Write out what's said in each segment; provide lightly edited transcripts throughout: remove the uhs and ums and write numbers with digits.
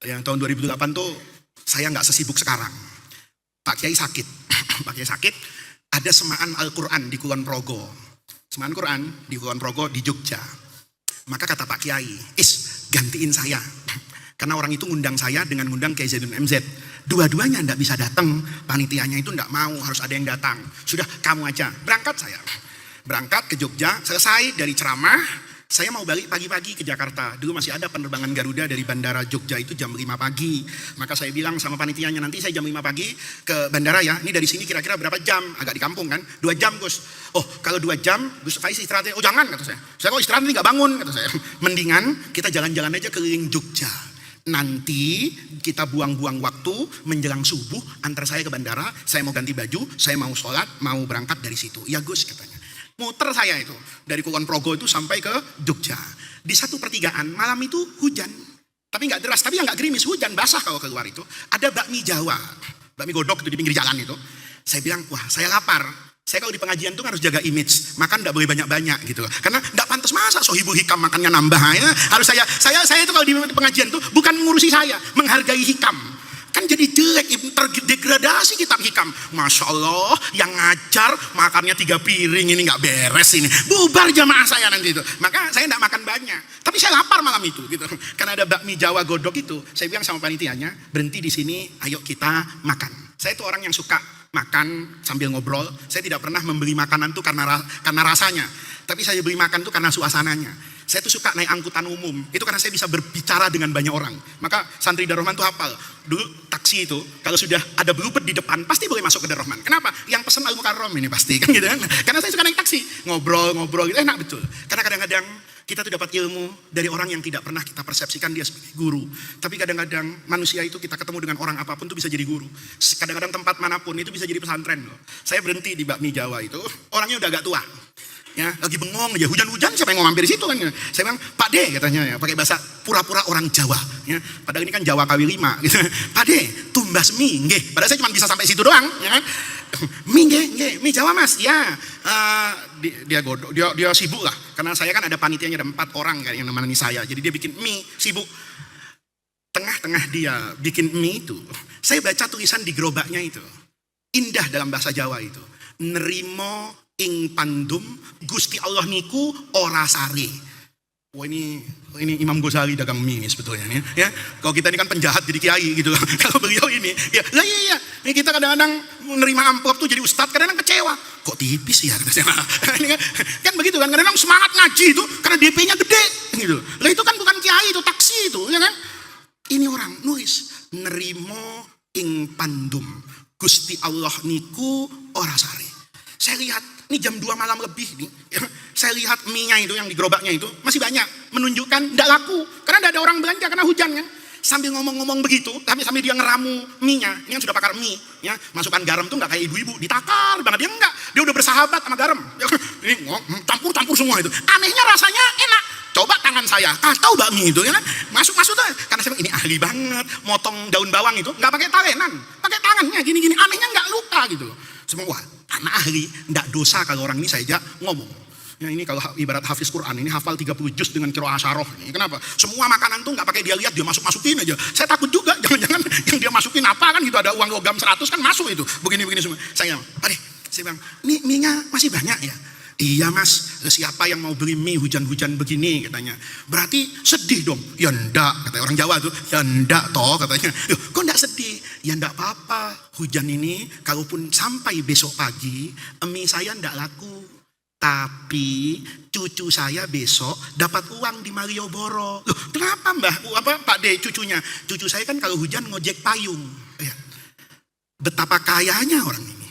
Yang tahun 2008 tuh saya nggak sesibuk sekarang. Pak Kiai sakit. Pak Kiai sakit, ada semaan Al-Quran di Kulon Progo. Semaan Quran di Kulon Progo di Jogja. Maka kata Pak Kiai, gantiin saya. Karena orang itu ngundang saya dengan ngundang Kiai Zaidun MZ. Dua-duanya nggak bisa datang, panitianya itu nggak mau, harus ada yang datang. Sudah kamu aja, berangkat saya. Berangkat ke Jogja, selesai dari ceramah, saya mau balik pagi-pagi ke Jakarta. Dulu masih ada penerbangan Garuda dari bandara Jogja itu jam 5 pagi. Maka saya bilang sama panitianya, nanti saya jam 5 pagi ke bandara ya. Ini dari sini kira-kira berapa jam? Agak di kampung kan? 2 jam Gus. Oh kalau 2 jam, Gus Faiz istirahatnya. Oh jangan kata saya. Saya kalau istirahat nanti gak bangun kata saya. Mendingan kita jalan-jalan aja keliling Jogja. Nanti kita buang-buang waktu menjelang subuh antar saya ke bandara. Saya mau ganti baju, saya mau sholat, mau berangkat dari situ. Ya Gus katanya. Muter saya itu dari Kulon Progo itu sampai ke Jogja. Di satu pertigaan malam itu hujan, tapi nggak deras, tapi yang nggak gerimis, hujan basah kalau keluar itu. Ada bakmi Jawa, bakmi godok itu di pinggir jalan itu. Saya bilang, wah saya lapar. Saya kalau di pengajian tuh harus jaga image, makan nggak boleh banyak-banyak gitu. Karena nggak pantas masa Sohibul Hikam makannya nambah ya. Harus saya itu kalau di pengajian tuh bukan mengurusi saya, menghargai hikam. Kan jadi jelek, terdegradasi kitab hikam. Masya Allah, yang ngajar makannya 3 piring ini nggak beres ini. Bubar jamaah saya nanti itu. Maka saya nggak makan banyak. Tapi saya lapar malam itu gitu. Karena ada bakmi Jawa godok itu. Saya bilang sama panitianya, berhenti di sini, ayo kita makan. Saya itu orang yang suka makan sambil ngobrol. Saya tidak pernah membeli makanan tuh karena rasanya. Tapi saya beli makan tuh karena suasananya. Saya tuh suka naik angkutan umum. Itu karena saya bisa berbicara dengan banyak orang. Maka santri Darrohman tuh hafal. Dulu taksi itu, kalau sudah ada bluebird di depan, pasti boleh masuk ke Darrohman. Kenapa? Yang pesen Al-Mukarram ini pasti kan gitu kan. Karena saya suka naik taksi. Ngobrol gitu, enak betul. Karena kadang-kadang kita tuh dapat ilmu dari orang yang tidak pernah kita persepsikan dia sebagai guru. Tapi kadang-kadang manusia itu kita ketemu dengan orang apapun tuh bisa jadi guru. Kadang-kadang tempat manapun itu bisa jadi pesantren loh. Saya berhenti di bakmi Jawa itu, orangnya udah agak tua. Ya, lagi bengong aja, hujan-hujan siapa yang mau mampir di situ kan? Saya bilang, Pak D katanya ya, pakai bahasa pura-pura orang Jawa. Ya, padahal ini kan Jawa KW 5 gitu. Pak D, tumbas mie, nggih. Padahal saya cuma bisa sampai situ doang, ya kan? Mie nggih, mie Jawa Mas. Ya, dia sibuk lah. Karena saya kan ada panitianya, ada 4 orang kan yang nemani saya. Jadi dia bikin mie, sibuk. Tengah-tengah dia bikin mie itu, saya baca tulisan di gerobaknya itu. Indah dalam bahasa Jawa itu. Nerimo ing pandum Gusti Allah niku ora sare. Wah ini Imam Ghazali dagang mie sebetulnya nih ya. Kalau kita ini kan penjahat jadi kiai gitu. Kalau beliau ini ya lah iya. Ini kita kadang-kadang menerima amplop tuh jadi ustadz kadang-kadang kecewa. Kok tipis ya? Ini kan begitu kan, kadang-kadang semangat ngaji itu karena DP-nya gede gitu. Lah itu kan bukan kiai, itu taksi itu ya kan. Ini orang nulis nerimo ing pandum Gusti Allah niku ora sare. Saya lihat ini jam 2 malam lebih nih. Saya lihat mie-nya itu yang di gerobaknya itu masih banyak, menunjukkan tidak laku karena tidak ada orang belanja karena hujan kan. Sambil ngomong-ngomong begitu, tapi sambil dia ngeramu mie-nya, ini kan sudah bakar mie, ya masukkan garam tuh nggak kayak ibu-ibu, ditakar banget dia enggak, dia udah bersahabat sama garam. Ini campur semua itu. Anehnya rasanya enak. Coba tangan saya, tahu bakmi itu ya kan, masuk tuh karena saya ini ahli banget, motong daun bawang itu nggak pakai talenan, pakai tangannya gini-gini, anehnya nggak luka gitu. Semua anak ahli, nggak dosa kalau orang ini saya aja ngomong. Ya ini kalau ibarat hafiz Quran, ini hafal 30 juz dengan qiraah asyarah. Ini kenapa? Semua makanan tuh nggak pakai dia lihat, dia masukin aja. Saya takut juga, jangan-jangan yang dia masukin apa kan gitu, ada uang logam 100 kan masuk itu. Begini semua. Saya bilang, ini mie-nya masih banyak ya? Iya Mas, siapa yang mau beli mie hujan-hujan begini katanya. Berarti sedih dong. Ya enggak, kata orang Jawa tuh. Ya enggak toh katanya. Kok enggak sedih? Ya enggak apa-apa. Hujan ini kalaupun sampai besok pagi, mie saya enggak laku. Tapi cucu saya besok dapat uang di Malioboro. Loh, kenapa Mbah? Pak D cucunya? Cucu saya kan kalau hujan ngojek payung. Ya. Betapa kayanya orang ini.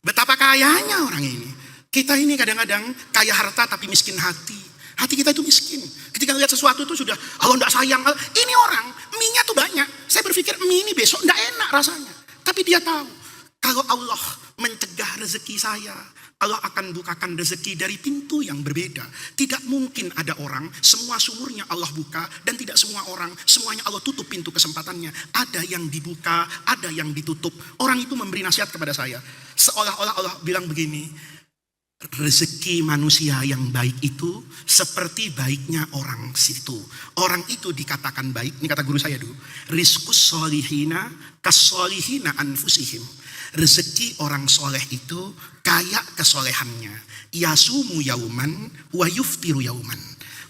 Betapa kayanya orang ini. Kita ini kadang-kadang kaya harta tapi miskin hati. Hati kita itu miskin. Ketika lihat sesuatu itu sudah, Allah enggak sayang. Ini orang, mie-nya tuh banyak. Saya berpikir mie ini besok enggak enak rasanya. Tapi dia tahu, kalau Allah mencegah rezeki saya, Allah akan bukakan rezeki dari pintu yang berbeda. Tidak mungkin ada orang, semua sumurnya Allah buka, dan tidak semua orang, semuanya Allah tutup pintu kesempatannya. Ada yang dibuka, ada yang ditutup. Orang itu memberi nasihat kepada saya. Seolah-olah Allah bilang begini, rezeki manusia yang baik itu seperti baiknya orang situ. Orang itu dikatakan baik, ini kata guru saya dulu. Rizkus solihina kasolihina anfusihim. Rezeki orang soleh itu kayak kesolehannya. Yasumu yauman wa yuftiru yauman.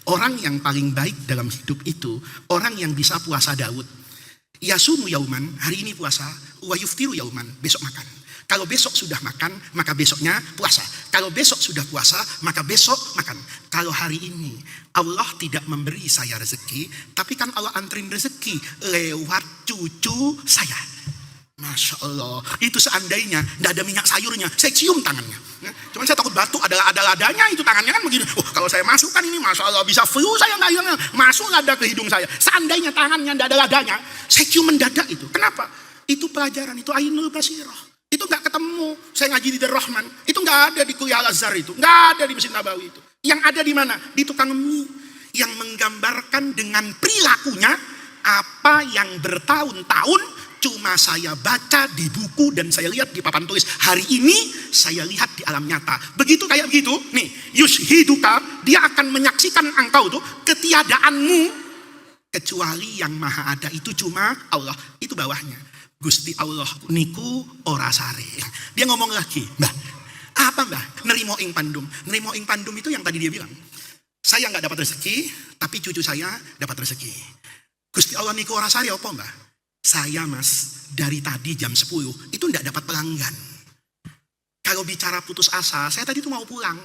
Orang yang paling baik dalam hidup itu orang yang bisa puasa Daud. Yasumu yauman, hari ini puasa, wa yuftiru yauman, besok makan. Kalau besok sudah makan, maka besoknya puasa. Kalau besok sudah puasa, maka besok makan. Kalau hari ini Allah tidak memberi saya rezeki, tapi kan Allah anterin rezeki lewat cucu saya. Masya Allah, itu seandainya tidak ada minyak sayurnya, saya cium tangannya. Cuman saya takut batuk, ada ladanya itu tangannya kan begini. Kalau saya masukkan ini, Masya Allah, bisa flu saya nggak masuk lada ke hidung saya. Seandainya tangannya tidak ada ladanya, saya cium mendadak itu. Kenapa? Itu pelajaran, itu ainul basirah. Itu nggak ketemu. Saya ngaji di Darul Rahman, itu nggak ada di Kuliah Al-Azhar, itu nggak ada di Masjid Nabawi itu. Yang ada di mana? Di tukang mie yang menggambarkan dengan perilakunya apa yang bertahun-tahun cuma saya baca di buku dan saya lihat di papan tulis. Hari ini saya lihat di alam nyata. Begitu kayak begitu, nih, yushiduka, dia akan menyaksikan engkau tuh ketiadaanmu, kecuali yang maha ada itu cuma Allah. Itu bawahnya. Gusti Allah niku ora sare. Dia ngomong lagi, Mbah, apa Mbah? Nerimo ing pandum. Nerimo ing pandum itu yang tadi dia bilang. Saya nggak dapat rezeki, tapi cucu saya dapat rezeki. Gusti Allah niku ora sare apa Mbah? Saya Mas, dari tadi jam 10 itu nggak dapat pelanggan. Kalau bicara putus asa, saya tadi tuh mau pulang.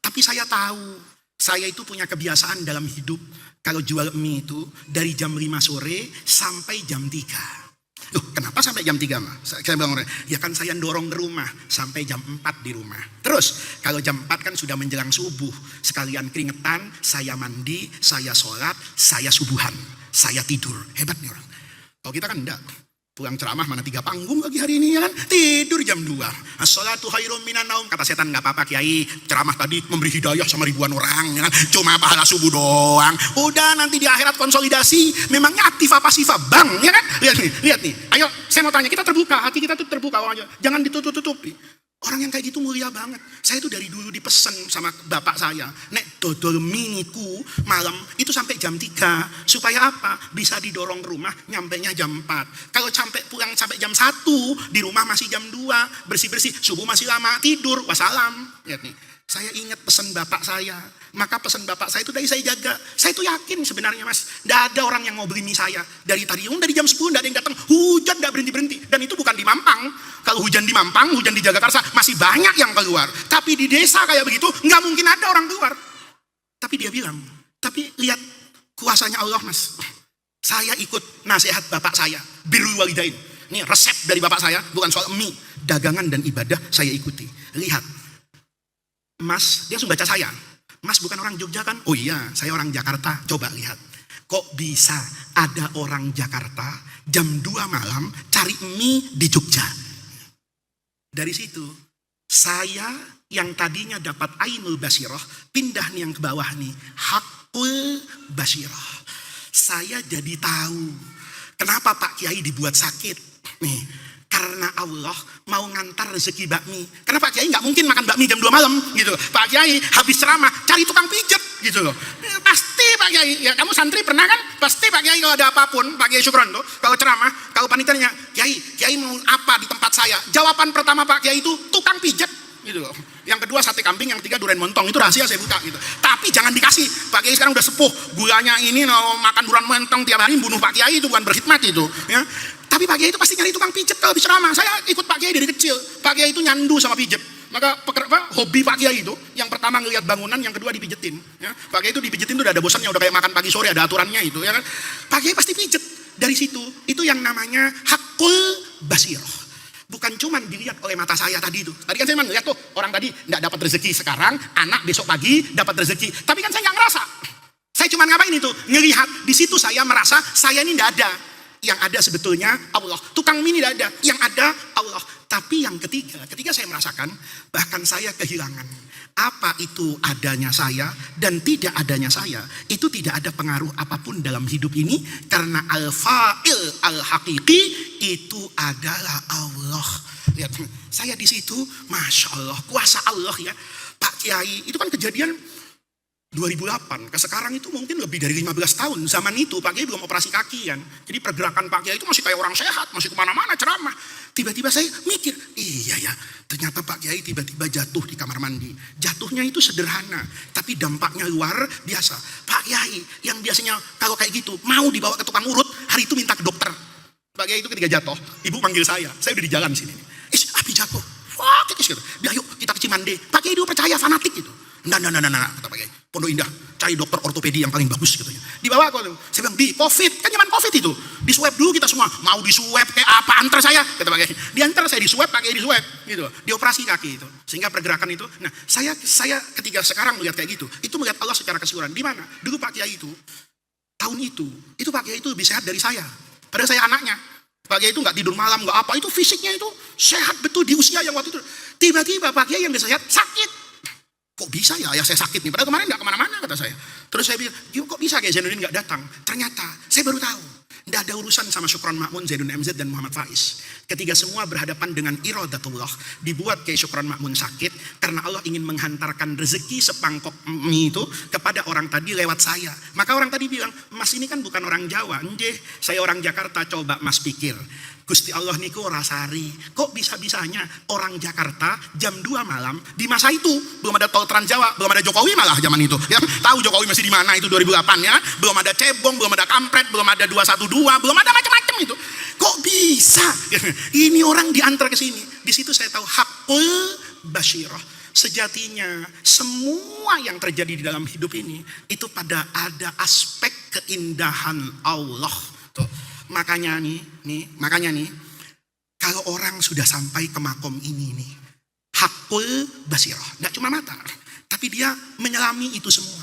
Tapi saya tahu, saya itu punya kebiasaan dalam hidup. Kalau jual mie itu dari jam 5 sore sampai jam 3. Loh, kenapa sampai jam 3 mah? Saya bilang, ya kan saya dorong ke rumah sampai jam 4 di rumah. Terus kalau jam 4 kan sudah menjelang subuh. Sekalian keringetan, saya mandi, saya sholat, saya subuhan, saya tidur. Hebat nih orang. Kalau kita kan enggak. Pulang ceramah mana 3 panggung lagi hari ini ya kan? Tidur jam 2. As-sholatu khairum minan naum. Kata setan nggak apa-apa Kiai. Ceramah tadi memberi hidayah sama ribuan orang ya kan? Cuma pahala subuh doang. Udah nanti di akhirat konsolidasi. Memangnya aktif apa sifat bang ya kan? Lihat nih. Ayo saya mau tanya, kita terbuka, hati kita tuh terbuka aja. Jangan ditutup-tutupi. Orang yang kayak gitu mulia banget. Saya tuh dari dulu dipesen sama bapak saya, nek dodol miniku malam itu sampai jam 3. Supaya apa? Bisa didorong ke rumah, nyampainya jam 4. Kalau sampai pulang sampai jam 1, di rumah masih jam 2, bersih-bersih, subuh masih lama, tidur, wassalam. Lihat nih, saya ingat pesan bapak saya. Maka pesan bapak saya itu dari saya jaga. Saya itu yakin sebenarnya Mas, tidak ada orang yang mau beli mie saya. Dari tadi, dari jam 10 tidak ada yang datang. Hujan tidak berhenti-berhenti. Dan itu bukan di Mampang. Kalau hujan di Mampang, hujan di Jagakarsa, masih banyak yang keluar. Tapi di desa kayak begitu, nggak mungkin ada orang keluar. Tapi dia bilang, tapi lihat kuasanya Allah Mas. Saya ikut nasihat bapak saya, birrul walidain. Ini resep dari bapak saya, bukan soal mie. Dagangan dan ibadah saya ikuti. Lihat, Mas, dia langsung baca saya. Mas bukan orang Jogja kan? Oh iya, saya orang Jakarta. Coba lihat. Kok bisa ada orang Jakarta jam 2 malam cari mie di Jogja? Dari situ, saya yang tadinya dapat ainul basirah, pindah nih yang ke bawah nih, hakul basirah. Saya jadi tahu kenapa Pak Kiai dibuat sakit. Nih, karena Allah mau ngantar rezeki bakmi. Karena Pak Kiai nggak mungkin makan bakmi jam 2 malam gitu. Pak Kiai habis ceramah cari tukang pijet gitu loh. Pasti Pak Kiai, ya kamu santri pernah kan? Pasti Pak Kiai kalau ada apapun, Pak Kiai Syukron tuh, kalau ceramah, kalau panitianya, Kiai mau apa di tempat saya? Jawaban pertama Pak Kiai itu tukang pijet gitu loh. Yang kedua sate kambing, yang ketiga durian montong. Itu rahasia saya buka gitu. Tapi jangan dikasih. Pak Kiai sekarang udah sepuh, gulanya ini makan durian montong tiap hari, bunuh Pak Kiai itu bukan berkhidmat itu, ya. Tapi Pak Kiai itu pasti nyari tukang pijet kalau habis ceramah. Saya ikut Pak Kiai dari kecil. Pak Kiai itu nyandu sama pijet. Maka hobi Pak Kiai itu, yang pertama ngelihat bangunan, yang kedua dipijetin. Ya. Pak Kiai itu dipijetin itu udah ada bosannya, udah kayak makan pagi sore, ada aturannya itu. Ya kan? Pak Kiai pasti pijet. Dari situ, itu yang namanya hakul basirah. Bukan cuma dilihat oleh mata saya tadi itu. Tadi kan saya melihat tuh, orang tadi nggak dapat rezeki sekarang, anak besok pagi dapat rezeki. Tapi kan saya nggak ngerasa. Saya cuma ngapain itu? Ngelihat. Di situ saya merasa saya ini nggak ada. Yang ada sebetulnya Allah. Tukang mie tidak ada. Yang ada Allah. Tapi yang ketiga, ketika saya merasakan, bahkan saya kehilangan. Apa itu adanya saya dan tidak adanya saya, itu tidak ada pengaruh apapun dalam hidup ini. Karena al-fa'il al-haqiqi itu adalah Allah. Lihat, saya di situ, Masya Allah, kuasa Allah ya. Pak Kiai, itu kan kejadian 2008, ke sekarang itu mungkin lebih dari 15 tahun. Zaman itu Pak Kiai belum operasi kaki kan. Jadi pergerakan Pak Kiai itu masih kayak orang sehat, masih kemana-mana ceramah. Tiba-tiba saya mikir, iya ya, ternyata Pak Kiai tiba-tiba jatuh di kamar mandi. Jatuhnya itu sederhana, tapi dampaknya luar biasa. Pak Kiai yang biasanya kalau kayak gitu mau dibawa ke tukang urut, hari itu minta ke dokter. Pak Kiai itu ketika jatuh, ibu panggil saya udah di jalan sini. Abi jatuh, fuck, gitu. Biar yuk kita ke Cimande. Pak Kiai itu percaya fanatik gitu. Nah, kata Pak Kiai. Pondok Indah, cari dokter ortopedi yang paling bagus gitu ya. Dibawa aku, saya bilang, di COVID, kan zaman COVID itu. Di swab dulu kita semua, mau di swab kayak apa, antar saya, kata Pak Kiai. Diantar saya di swab, Pak Kiai di swab, gitu. Dioperasi kaki itu. Sehingga pergerakan itu, nah saya ketika sekarang melihat kayak gitu, itu melihat Allah secara keseluruhan. Di mana? Dulu Pak Kiai itu, tahun itu Pak Kiai itu lebih sehat dari saya. Padahal saya anaknya. Pak Kiai itu nggak tidur malam, nggak apa, itu fisiknya itu sehat betul di usia yang waktu itu. Tiba-tiba Pak Kiai yang biasa sehat, sakit. Kok bisa ya ayah saya sakit nih, padahal kemarin gak kemana-mana kata saya. Terus saya bilang, kok bisa kayak Zainuddin gak datang? Ternyata saya baru tahu, gak ada urusan sama Syukron Makmun, Zaidun MZ dan Muhammad Faiz. Ketika semua berhadapan dengan iradatullah, dibuat kayak Syukron Makmun sakit, karena Allah ingin menghantarkan rezeki sepangkok mie itu kepada orang tadi lewat saya. Maka orang tadi bilang, Mas ini kan bukan orang Jawa, njeh, saya orang Jakarta, coba Mas pikir. Gusti Allah niku rasari, kok bisa-bisanya orang Jakarta jam 2 malam di masa itu belum ada tol Trans Jawa, belum ada Jokowi malah zaman itu. Ya, tahu Jokowi masih di mana itu 2008 ya, belum ada cebong, belum ada kampret, belum ada 212, belum ada macam-macam itu. Kok bisa? Ini orang diantar ke sini. Di situ saya tahu hakul basyirah. Sejatinya semua yang terjadi di dalam hidup ini itu pada ada aspek keindahan Allah. Tuh. Makanya nih, kalau orang sudah sampai ke makom ini nih, hakul basirah, nggak cuma mata, tapi dia menyelami itu semua.